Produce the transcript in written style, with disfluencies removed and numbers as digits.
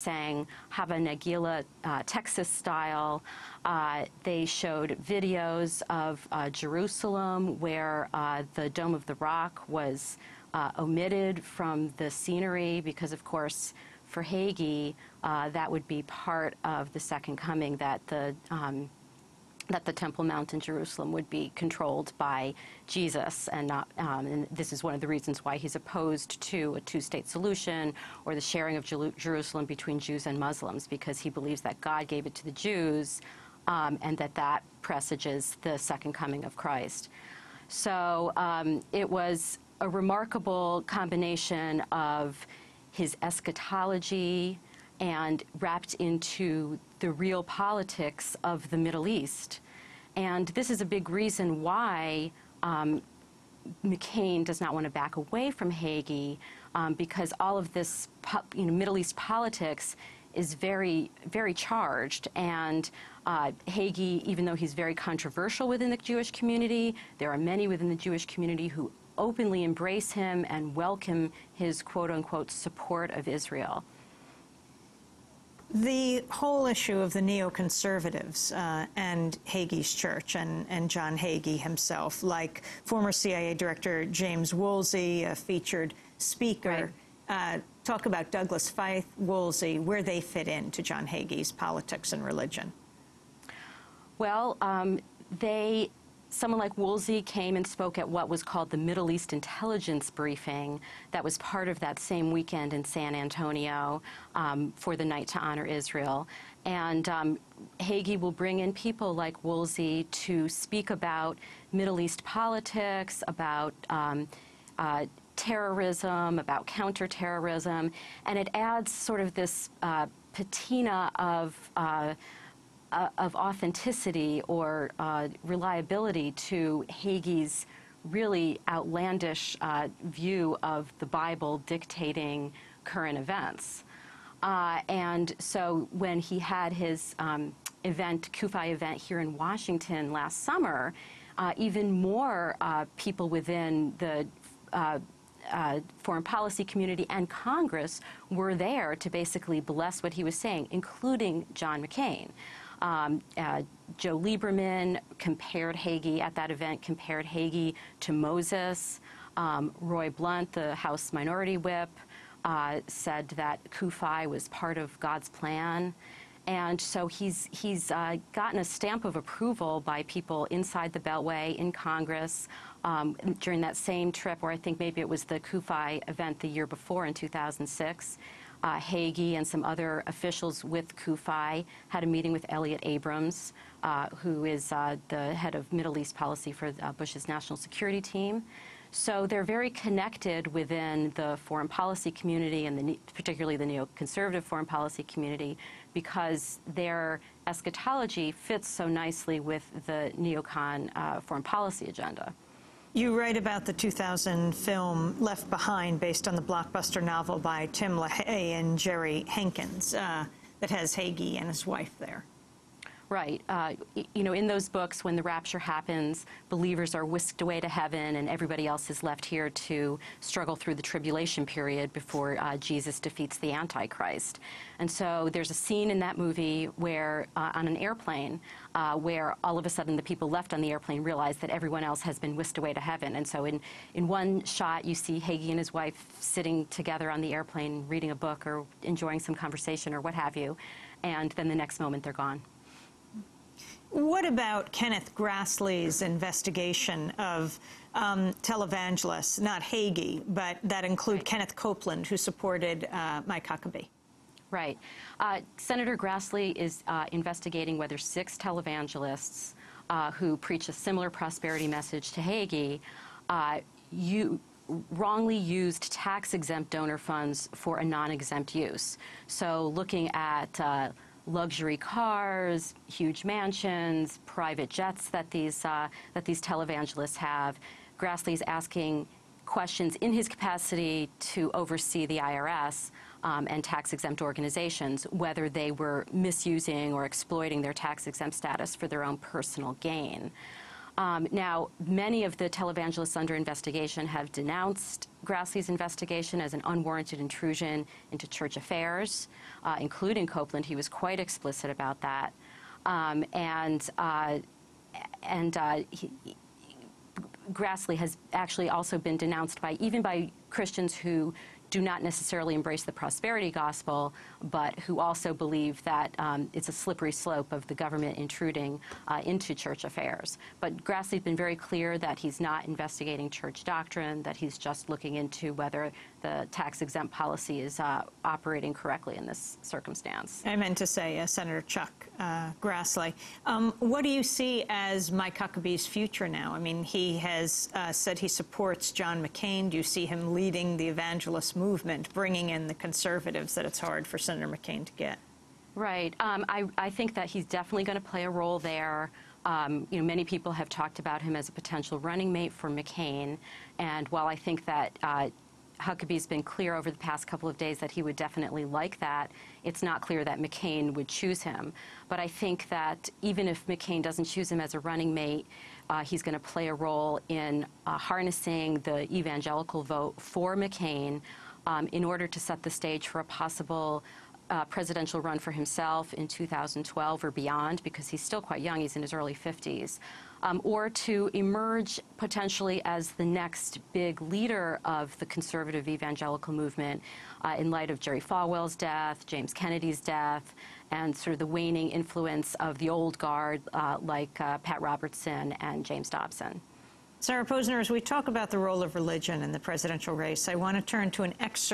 sang Hava Nagila Texas style. They showed videos of Jerusalem where the Dome of the Rock was omitted from the scenery because, of course, for Hagee, that would be part of the Second Coming, that the Temple Mount in Jerusalem would be controlled by Jesus, and not. And this is one of the reasons why he's opposed to a two-state solution or the sharing of Jerusalem between Jews and Muslims, because he believes that God gave it to the Jews, and that presages the Second Coming of Christ. So it was a remarkable combination of his eschatology and wrapped into the real politics of the Middle East. And this is a big reason why McCain does not want to back away from Hagee, because all of this Middle East politics is very, very charged. And Hagee, even though he's very controversial within the Jewish community, there are many within the Jewish community who openly embrace him and welcome his quote-unquote support of Israel. The whole issue of the neoconservatives and Hagee's church and John Hagee himself, like former CIA Director James Woolsey, a featured speaker, right. Talk about Douglas Feith, Woolsey, where they fit into John Hagee's politics and religion. Well, someone like Woolsey came and spoke at what was called the Middle East Intelligence Briefing that was part of that same weekend in San Antonio for the Night to Honor Israel. And Hagee will bring in people like Woolsey to speak about Middle East politics, about terrorism, about counterterrorism, and it adds sort of this patina of authenticity or reliability to Hagee's really outlandish view of the Bible dictating current events. And so when he had his CUFI event here in Washington last summer, even more people within the foreign policy community and Congress were there to basically bless what he was saying, including John McCain. Joe Lieberman compared Hagee at that event, compared Hagee to Moses. Roy Blunt, the House Minority Whip, said that CUFI was part of God's plan. And so he's gotten a stamp of approval by people inside the Beltway, in Congress, during that same trip, or I think maybe it was the CUFI event the year before in 2006. Hagee and some other officials with CUFI had a meeting with Elliot Abrams, who is the head of Middle East policy for Bush's national security team. So they're very connected within the foreign policy community, and particularly the neoconservative foreign policy community, because their eschatology fits so nicely with the neocon foreign policy agenda. You write about the 2000 film Left Behind, based on the blockbuster novel by Tim LaHaye and Jerry Hankins, that has Hagee and his wife there. Right. You know, in those books, when the rapture happens, believers are whisked away to heaven and everybody else is left here to struggle through the tribulation period before Jesus defeats the Antichrist. And so there's a scene in that movie where, on an airplane, where all of a sudden the people left on the airplane realize that everyone else has been whisked away to heaven. And so in one shot, you see Hagee and his wife sitting together on the airplane, reading a book or enjoying some conversation or what have you, and then the next moment they're gone. What about Kenneth Grassley's investigation of televangelists, not Hagee, but that include Kenneth Copeland, who supported Mike Huckabee? Right. Senator Grassley is investigating whether 6 televangelists who preach a similar prosperity message to Hagee wrongly used tax-exempt donor funds for a non-exempt use. So looking at luxury cars, huge mansions, private jets that these televangelists have. Grassley's asking questions in his capacity to oversee the IRS and tax-exempt organizations, whether they were misusing or exploiting their tax-exempt status for their own personal gain. Now, many of the televangelists under investigation have denounced Grassley's investigation as an unwarranted intrusion into church affairs, including Copeland. He was quite explicit about that. Grassley has actually also been denounced even by Christians who do not necessarily embrace the prosperity gospel, but who also believe that it's a slippery slope of the government intruding into church affairs. But Grassley's been very clear that he's not investigating church doctrine, that he's just looking into whether the tax-exempt policy is operating correctly in this circumstance. I meant to say Senator Chuck Grassley. What do you see as Mike Huckabee's future now? I mean, he has said he supports John McCain. Do you see him leading the evangelist movement, bringing in the conservatives that it's hard for Senator McCain to get? Right. I think that he's definitely going to play a role there. Many people have talked about him as a potential running mate for McCain, and while I think that Huckabee's been clear over the past couple of days that he would definitely like that, it's not clear that McCain would choose him. But I think that even if McCain doesn't choose him as a running mate, he's going to play a role in harnessing the evangelical vote for McCain in order to set the stage for a possible presidential run for himself in 2012 or beyond, because he's still quite young, he's in his early 50s, or to emerge potentially as the next big leader of the conservative evangelical movement in light of Jerry Falwell's death, James Kennedy's death, and sort of the waning influence of the old guard like Pat Robertson and James Dobson. Sarah Posner, as we talk about the role of religion in the presidential race, I want to turn to an excerpt